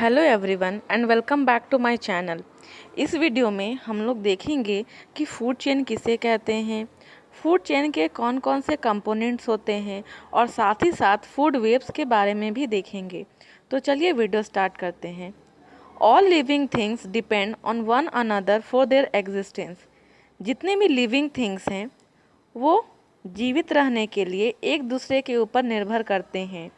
Hello everyone and welcome back to my channel. इस video में हम लोग देखेंगे कि फूड चेन किसे कहते हैं, फूड चेन के कौन कौन से कंपोनेंट्स होते हैं और साथ ही साथ फूड वेब्स के बारे में भी देखेंगे। तो चलिए वीडियो स्टार्ट करते हैं। All living things depend on one another for their existence. जितने भी लिविंग थिंग्स हैं वो जीवित रहने के लिए एक दूसरे के ऊपर निर्भर करते हैं।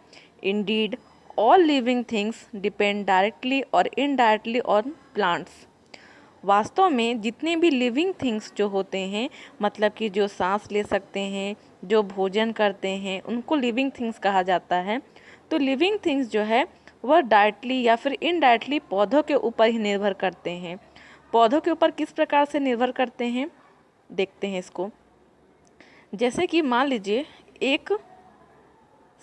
Indeed all living things depend directly और इनडायरेक्टली ऑन प्लांट्स। वास्तव में जितने भी लिविंग थिंग्स जो होते हैं, मतलब कि जो सांस ले सकते हैं, जो भोजन करते हैं, उनको लिविंग थिंग्स कहा जाता है। तो लिविंग थिंग्स जो है वह डायरेक्टली या फिर इनडायरेक्टली पौधों के ऊपर ही निर्भर करते हैं। पौधों के ऊपर किस प्रकार से निर्भर करते हैं देखते हैं इसको। जैसे कि मान लीजिए एक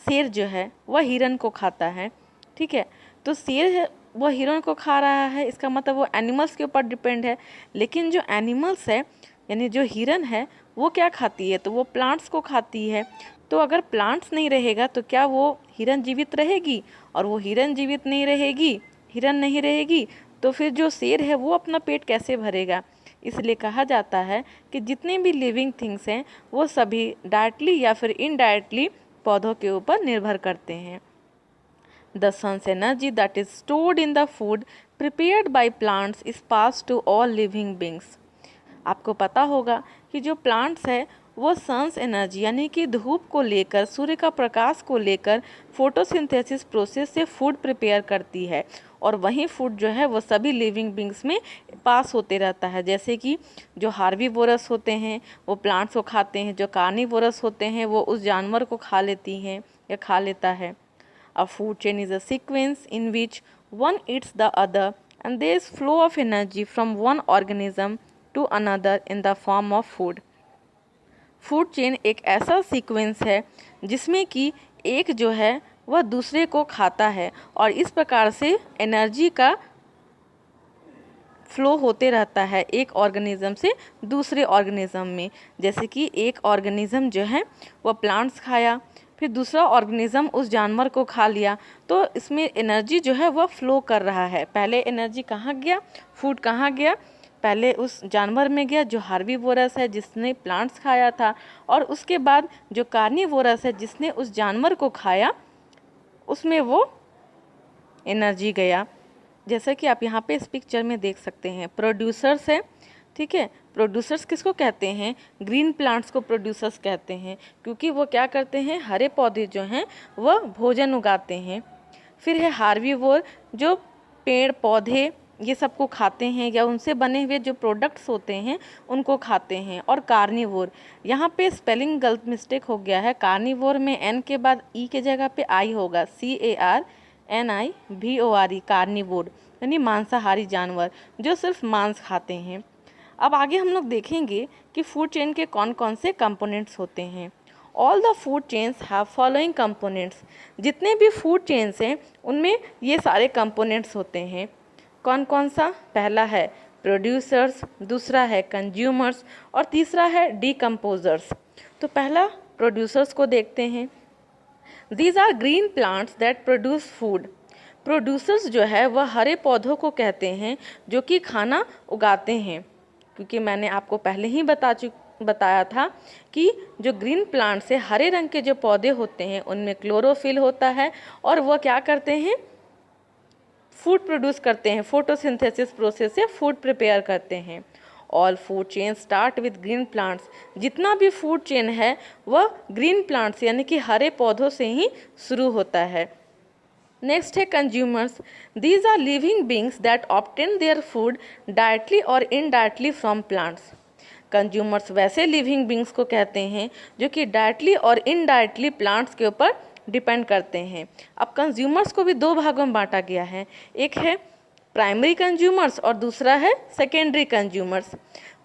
शेर जो है वह हिरन को खाता है, ठीक है। तो शेर वह हिरन को खा रहा है, इसका मतलब वो एनिमल्स के ऊपर डिपेंड है। लेकिन जो एनिमल्स है यानी जो हिरन है वो क्या खाती है, तो वो प्लांट्स को खाती है। तो अगर प्लांट्स नहीं रहेगा तो क्या वो हिरन जीवित रहेगी, और वो हिरन जीवित नहीं रहेगी, हिरन नहीं रहेगी, तो फिर जो शेर है वो अपना पेट कैसे भरेगा। इसलिए कहा जाता है कि जितने भी लिविंग थिंग्स हैं वो सभी डायरेक्टली या फिर इनडायरेक्टली पौधों के ऊपर निर्भर करते हैं। The sun's energy that is stored in the food prepared by plants is pass to all living beings. आपको पता होगा कि जो प्लांट्स है वो सन्स एनर्जी यानी कि धूप को लेकर, सूर्य का प्रकाश को लेकर फोटोसिंथेसिस प्रोसेस से फूड प्रिपेयर करती है, और वही फूड जो है वो सभी लिविंग बींग्स में पास होते रहता है। जैसे कि जो हार्बीवोरस होते हैं वो प्लांट्स को खाते हैं, जो कार्निवोरस होते हैं वो उस जानवर को खा लेती हैं या खा लेता है। A food chain is a sequence in which one eats the other and there is flow of energy from one organism to another in the form of food. Food chain एक ऐसा सीक्वेंस है जिसमें कि एक जो है वह दूसरे को खाता है, और इस प्रकार से एनर्जी का फ्लो होते रहता है एक ऑर्गेनिज्म से दूसरे ऑर्गेनिज्म में। जैसे कि एक ऑर्गेनिज्म जो है वह प्लांट्स खाया, फिर दूसरा ऑर्गेनिज्म उस जानवर को खा लिया, तो इसमें एनर्जी जो है वह फ्लो कर रहा है। पहले एनर्जी कहाँ गया, फूड कहाँ गया, पहले उस जानवर में गया जो हार्बीवोरस है जिसने प्लांट्स खाया था, और उसके बाद जो कार्निवोरस है जिसने उस जानवर को खाया उसमें वो एनर्जी गया। जैसा कि आप यहाँ पे इस पिक्चर में देख सकते हैं, प्रोड्यूसर्स है, ठीक है। प्रोड्यूसर्स किसको कहते हैं, ग्रीन प्लांट्स को प्रोड्यूसर्स कहते हैं, क्योंकि वो क्या करते हैं, हरे पौधे जो हैं वह भोजन उगाते हैं। फिर है हार्बीवोर, जो पेड़ पौधे ये सबको खाते हैं या उनसे बने हुए जो प्रोडक्ट्स होते हैं उनको खाते हैं। और कार्निवोर, यहाँ पे स्पेलिंग गलत मिस्टेक हो गया है, कार्निवोर में एन के बाद ई के जगह पे आई होगा, CARNIVORE, कार्निवोर यानी मांसाहारी जानवर जो सिर्फ मांस खाते हैं। अब आगे हम लोग देखेंगे कि फूड चेन के कौन कौन से कंपोनेंट्स होते हैं। All the food chains have following components. जितने भी फूड चेन्स हैं उनमें ये सारे कंपोनेंट्स होते हैं। कौन कौन सा, पहला है प्रोड्यूसर्स, दूसरा है कंज्यूमर्स, और तीसरा है डीकम्पोजर्स। तो पहला प्रोड्यूसर्स को देखते हैं। These are green plants that produce food. Producers जो है वह हरे पौधों को कहते हैं जो कि खाना उगाते हैं, क्योंकि मैंने आपको पहले ही बताया था कि जो ग्रीन प्लांट्स है, हरे रंग के जो पौधे होते हैं उनमें क्लोरोफिल होता है, और वह क्या करते हैं, फूड प्रोड्यूस करते हैं, फोटोसिंथेसिस प्रोसेस से फूड प्रिपेयर करते हैं। All food chain start with green plants. जितना भी फूड चेन है वह ग्रीन प्लांट्स यानी कि हरे पौधों से ही शुरू होता है। नेक्स्ट है consumers. These are living beings that obtain their food directly और इनडायरेक्टली फ्रॉम प्लांट्स। कंज्यूमर्स वैसे लिविंग बींग्स को कहते हैं जो कि डायरेक्टली और इनडायरेक्टली प्लांट्स के ऊपर डिपेंड करते हैं। अब कंज्यूमर्स को भी दो भागों में बांटा गया है, एक है प्राइमरी कंज्यूमर्स और दूसरा है सेकेंडरी कंज्यूमर्स।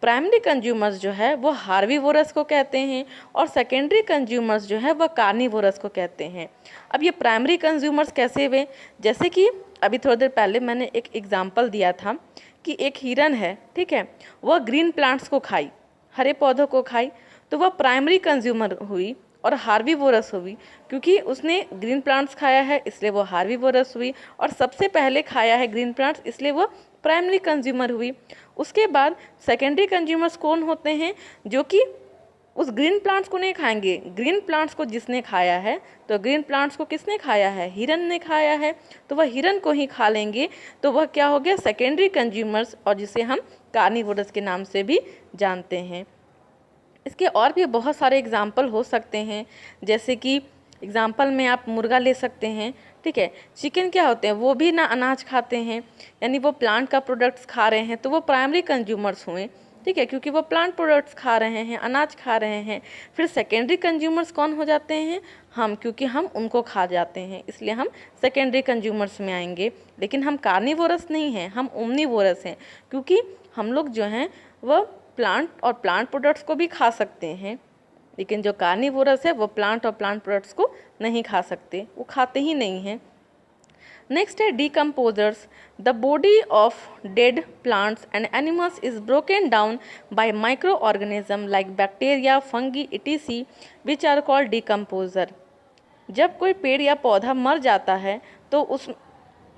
प्राइमरी कंज्यूमर्स जो है वो हार्बीवोरस को कहते हैं, और सेकेंडरी कंज्यूमर्स जो है वह कार्निवोरस को कहते हैं। अब ये प्राइमरी कंज्यूमर्स कैसे हुए, जैसे कि अभी थोड़ी देर पहले मैंने एक एग्जांपल दिया था कि एक हिरन है, ठीक है, वह ग्रीन प्लांट्स को खाई, हरे पौधों को खाई, तो वह प्राइमरी कंज्यूमर हुई। और हार्बीवोरस हुई, क्योंकि उसने ग्रीन प्लांट्स खाया है इसलिए वो हार्बीवोरस हुई, और सबसे पहले खाया है ग्रीन प्लांट्स इसलिए वो प्राइमरी कंज्यूमर हुई। उसके बाद सेकेंडरी कंज्यूमर्स कौन होते हैं, जो कि उस ग्रीन प्लांट्स को नहीं खाएंगे। ग्रीन प्लांट्स को जिसने खाया है, तो ग्रीन प्लांट्स को किसने खाया है, हिरन ने खाया है, तो वह हिरन को ही खा लेंगे, तो वह क्या हो गया, सेकेंडरी कंज्यूमर्स, और जिसे हम कार्निवोरस के नाम से भी जानते हैं। इसके और भी बहुत सारे एग्जाम्पल हो सकते हैं, जैसे कि एग्जाम्पल में आप मुर्गा ले सकते हैं, ठीक है। चिकन क्या होते हैं, वो भी ना अनाज खाते हैं, यानी वो प्लांट का प्रोडक्ट्स खा रहे हैं, तो वो प्राइमरी कंज्यूमर्स हुए, ठीक है, क्योंकि वो प्लांट प्रोडक्ट्स खा रहे हैं, अनाज खा रहे हैं। फिर सेकेंडरी कंज्यूमर्स कौन हो जाते हैं, हम, क्योंकि हम उनको खा जाते हैं इसलिए हम सेकेंडरी कंज्यूमर्स में आएंगे। लेकिन हम कार्निवोरस नहीं हैं, हम ओमनीवोरस हैं, क्योंकि हम लोग जो हैं वह प्लांट और प्लांट प्रोडक्ट्स को भी खा सकते हैं, लेकिन जो कार्निवोरस है वो प्लांट और प्लांट प्रोडक्ट्स को नहीं खा सकते, वो खाते ही नहीं हैं। नेक्स्ट है decomposers. The body of dead plants and animals is broken down by microorganisms like bacteria, fungi, etc. which are called decomposer. जब कोई पेड़ या पौधा मर जाता है तो उस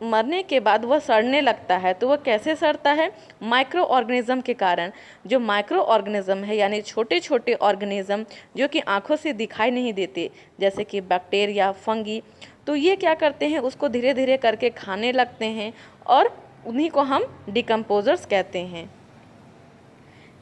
मरने के बाद वह सड़ने लगता है, तो वह कैसे सड़ता है, माइक्रो ऑर्गेनिज्म के कारण। जो माइक्रो ऑर्गेनिज्म है यानी छोटे छोटे ऑर्गेनिज्म जो कि आंखों से दिखाई नहीं देते, जैसे कि बैक्टीरिया, फंगी, तो ये क्या करते हैं, उसको धीरे धीरे करके खाने लगते हैं और उन्हीं को हम डिकम्पोजर्स कहते हैं।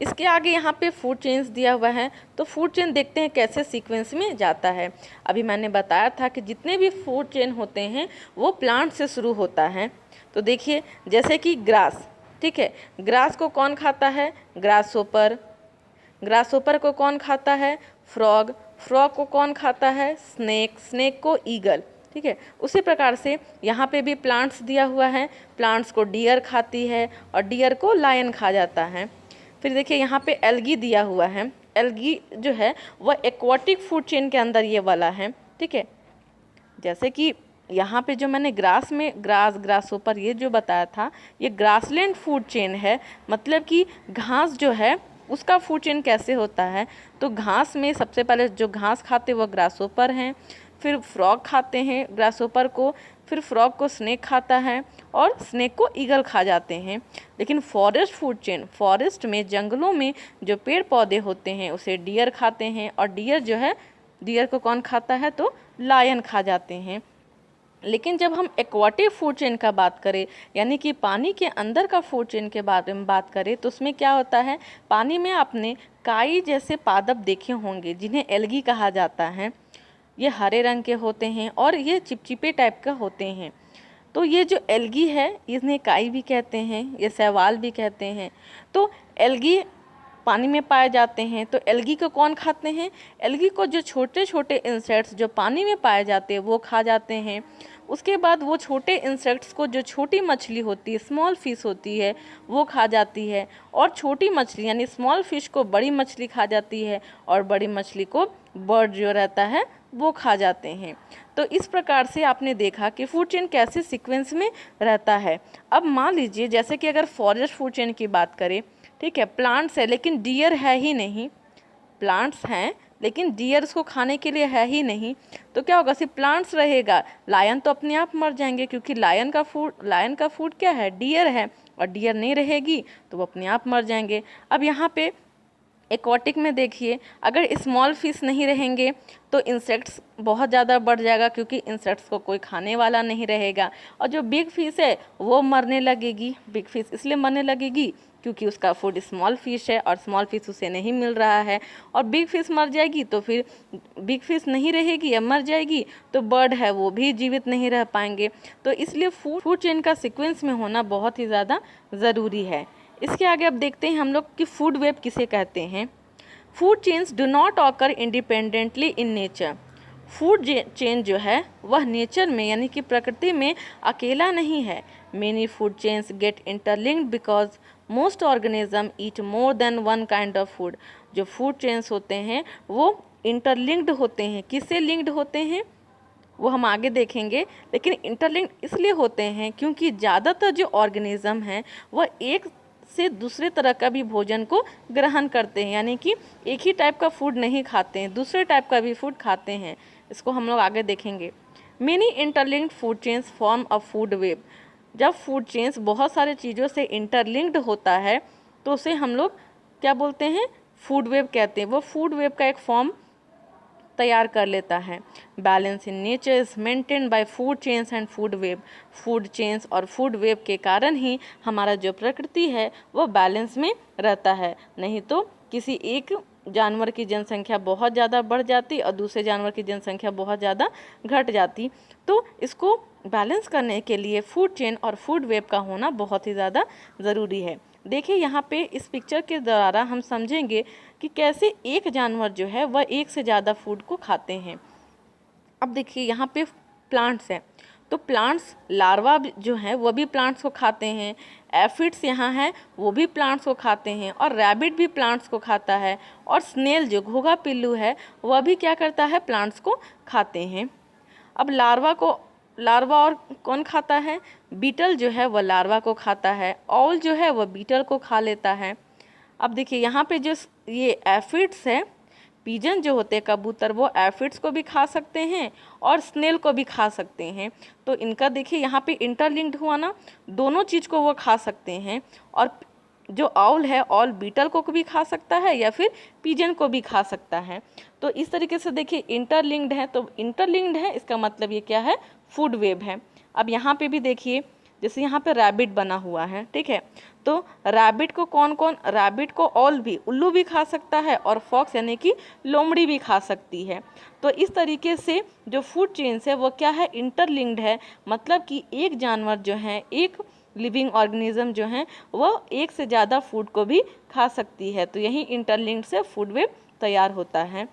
इसके आगे यहाँ पे फूड चेन्स दिया हुआ है, तो फूड चेन देखते हैं कैसे सीक्वेंस में जाता है। अभी मैंने बताया था कि जितने भी फूड चेन होते हैं वो प्लांट से शुरू होता है। तो देखिए जैसे कि ग्रास, ठीक है, ग्रास को कौन खाता है, ग्रासहोपर। ग्रासहोपर को कौन खाता है, फ्रॉग। फ्रॉग को कौन खाता है, स्नेक। स्नेक को ईगल, ठीक है। उसी प्रकार से यहाँ पे भी प्लांट्स दिया हुआ है, प्लांट्स को डियर खाती है और डियर को लायन खा जाता है। फिर देखिए यहाँ पे एल्गी दिया हुआ है, एल्गी जो है वह एक्वाटिक फूड चेन के अंदर ये वाला है, ठीक है। जैसे कि यहाँ पे जो मैंने ग्रास में ग्रासहोपर ये जो बताया था, ये ग्रासलैंड फूड चेन है, मतलब कि घास जो है उसका फूड चेन कैसे होता है, तो घास में सबसे पहले जो घास खाते वह ग्रासहोपर हैं, फिर फ्रॉग खाते हैं ग्रासहोपर को, फिर फ्रॉग को स्नेक खाता है और स्नेक को ईगल खा जाते हैं। लेकिन फॉरेस्ट फूड चेन, फॉरेस्ट में जंगलों में जो पेड़ पौधे होते हैं उसे डियर खाते हैं, और डियर जो है, डियर को कौन खाता है, तो लायन खा जाते हैं। लेकिन जब हम एक्वाटिक फूड चेन का बात करें, यानी कि पानी के अंदर का फूड चेन के बारे में बात करें, तो उसमें क्या होता है, पानी में आपने काई जैसे पादप देखे होंगे जिन्हें एल्गी कहा जाता है। ये हरे रंग के होते हैं और ये चिपचिपे टाइप का होते हैं। तो ये जो एल्गी है इन्हें काई भी कहते हैं, ये शैवाल भी कहते हैं। तो एल्गी पानी में पाए जाते हैं, तो एल्गी को कौन खाते हैं, एल्गी को जो छोटे छोटे इंसेक्ट्स जो पानी में पाए जाते हैं वो खा जाते हैं। उसके बाद वो छोटे इंसेक्ट्स को जो छोटी मछली होती है, स्मॉल फिश होती है, वो खा जाती है, और छोटी मछली यानी स्मॉल फिश को बड़ी मछली खा जाती है, और बड़ी मछली को बर्ड जो रहता है वो खा जाते हैं। तो इस प्रकार से आपने देखा कि फूड चेन कैसे सीक्वेंस में रहता है। अब मान लीजिए जैसे कि अगर फॉरेस्ट फूड चेन की बात करें, ठीक है, प्लांट्स है लेकिन डियर है ही नहीं, प्लांट्स हैं लेकिन डियर्स को खाने के लिए है ही नहीं, तो क्या होगा, सिर्फ प्लांट्स रहेगा, लायन तो अपने आप मर जाएंगे, क्योंकि लायन का फूड क्या है, डियर है, और डियर नहीं रहेगी तो वो अपने आप मर जाएंगे। अब यहाँ पे एक्वाटिक में देखिए, अगर स्मॉल फिश नहीं रहेंगे तो इंसेक्ट्स बहुत ज़्यादा बढ़ जाएगा, क्योंकि इंसेक्ट्स को कोई खाने वाला नहीं रहेगा, और जो बिग फिश है वो मरने लगेगी। बिग फिश इसलिए मरने लगेगी क्योंकि उसका फूड स्मॉल फिश है और स्मॉल फिश उसे नहीं मिल रहा है, और बिग फिश मर जाएगी तो फिर बिग फिश नहीं रहेगी या मर जाएगी तो बर्ड है वो भी जीवित नहीं रह पाएंगे। तो इसलिए फूड चेन का सीक्वेंस में होना बहुत ही ज़्यादा ज़रूरी है। इसके आगे अब देखते हैं हम लोग कि फूड वेब किसे कहते हैं। Food chains do not occur independently in nature. Food chain जो है वह नेचर में यानी कि प्रकृति में अकेला नहीं है। Many food chains get interlinked because most organism eat more than one kind of food. जो फूड चेन्स होते हैं वो इंटरलिंक्ड होते हैं। किससे लिंक्ड होते हैं वो हम आगे देखेंगे, लेकिन इंटरलिंक्ड इसलिए होते हैं क्योंकि ज़्यादातर जो ऑर्गेनिज्म हैं वह एक से दूसरे तरह का भी भोजन को ग्रहण करते हैं, यानी कि एक ही टाइप का फूड नहीं खाते हैं, दूसरे टाइप का भी फूड खाते हैं। इसको हम लोग आगे देखेंगे। Many interlinked food chains form a food web. जब फूड चेन्स बहुत सारे चीज़ों से इंटरलिंक्ड होता है तो उसे हम लोग क्या बोलते हैं, फूड वेब कहते हैं। वो फूड वेब का एक फॉर्म तैयार कर लेता है। Balance in nature is maintain by food chains and food web. Food chains और फूड वेब के कारण ही हमारा जो प्रकृति है वो बैलेंस में रहता है, नहीं तो किसी एक जानवर की जनसंख्या बहुत ज़्यादा बढ़ जाती और दूसरे जानवर की जनसंख्या बहुत ज़्यादा घट जाती। तो इसको बैलेंस करने के लिए फूड चेन और फूड वेब का होना बहुत ही ज़्यादा ज़रूरी है। देखिए यहाँ पे इस पिक्चर के द्वारा हम समझेंगे कि कैसे एक जानवर जो है वह एक से ज़्यादा फूड को खाते हैं। अब देखिए यहाँ पे प्लांट्स हैं, तो प्लांट्स लार्वा जो है वह भी प्लांट्स को खाते हैं, एफिड्स यहाँ है वो भी प्लांट्स को खाते हैं, और रैबिट भी प्लांट्स को खाता है, और स्नेल जो घोघा पिल्लू है वह भी क्या करता है, प्लांट्स को खाते हैं। अब लार्वा और कौन खाता है, बीटल जो है वह लार्वा को खाता है, ऑल जो है वह बीटल को खा लेता है। अब देखिए यहाँ पे जो ये एफिड्स है, पिजन जो होते हैं कबूतर, वो एफिड्स को भी खा सकते हैं और स्नेल को भी खा सकते हैं। तो इनका देखिए यहाँ पे इंटरलिंक्ड हुआ ना, दोनों चीज़ को वो खा सकते हैं। और जो ऑल है, ऑल बीटल को भी खा सकता है या फिर पिजन को भी खा सकता है। तो इस तरीके से देखिए इंटरलिंक्ड है, तो इंटरलिंक्ड है इसका मतलब ये क्या है, फूड वेब है। अब यहाँ पे भी देखिए, जैसे यहाँ पे रैबिट बना हुआ है, ठीक है, तो रैबिट को रैबिट को ऑल भी, उल्लू भी खा सकता है और फॉक्स यानी कि लोमड़ी भी खा सकती है। तो इस तरीके से जो फूड चेन्स है वो क्या है, इंटरलिंक्ड है, मतलब कि एक जानवर जो है, एक लिविंग ऑर्गेनिज्म जो है वो एक से ज़्यादा फूड को भी खा सकती है। तो यही इंटरलिंक्ड से फूड वेब तैयार होता है।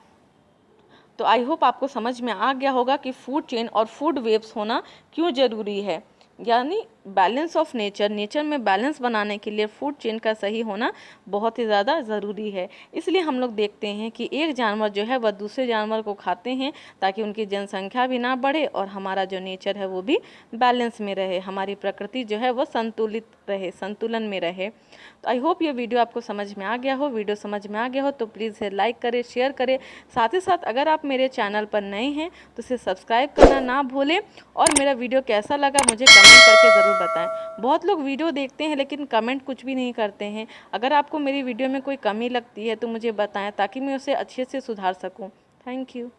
तो आई होप आपको समझ में आ गया होगा कि फूड चेन और फूड वेब्स होना क्यों ज़रूरी है, यानी बैलेंस ऑफ नेचर में बैलेंस बनाने के लिए फूड चेन का सही होना बहुत ही ज़्यादा ज़रूरी है। इसलिए हम लोग देखते हैं कि एक जानवर जो है वह दूसरे जानवर को खाते हैं ताकि उनकी जनसंख्या भी ना बढ़े और हमारा जो नेचर है वो भी बैलेंस में रहे, हमारी प्रकृति जो है वो संतुलित रहे, संतुलन में रहे। तो आई होप ये वीडियो आपको समझ में आ गया हो। वीडियो समझ में आ गया हो तो प्लीज़ इसे लाइक करें, शेयर करें। साथ ही साथ अगर आप मेरे चैनल पर नए हैं तो इसे सब्सक्राइब करना ना भूलें, और मेरा वीडियो कैसा लगा मुझे कमेंट करके ज़रूर बताएं। बहुत लोग वीडियो देखते हैं लेकिन कमेंट कुछ भी नहीं करते हैं। अगर आपको मेरी वीडियो में कोई कमी लगती है तो मुझे बताएं ताकि मैं उसे अच्छे से सुधार सकूं। Thank you.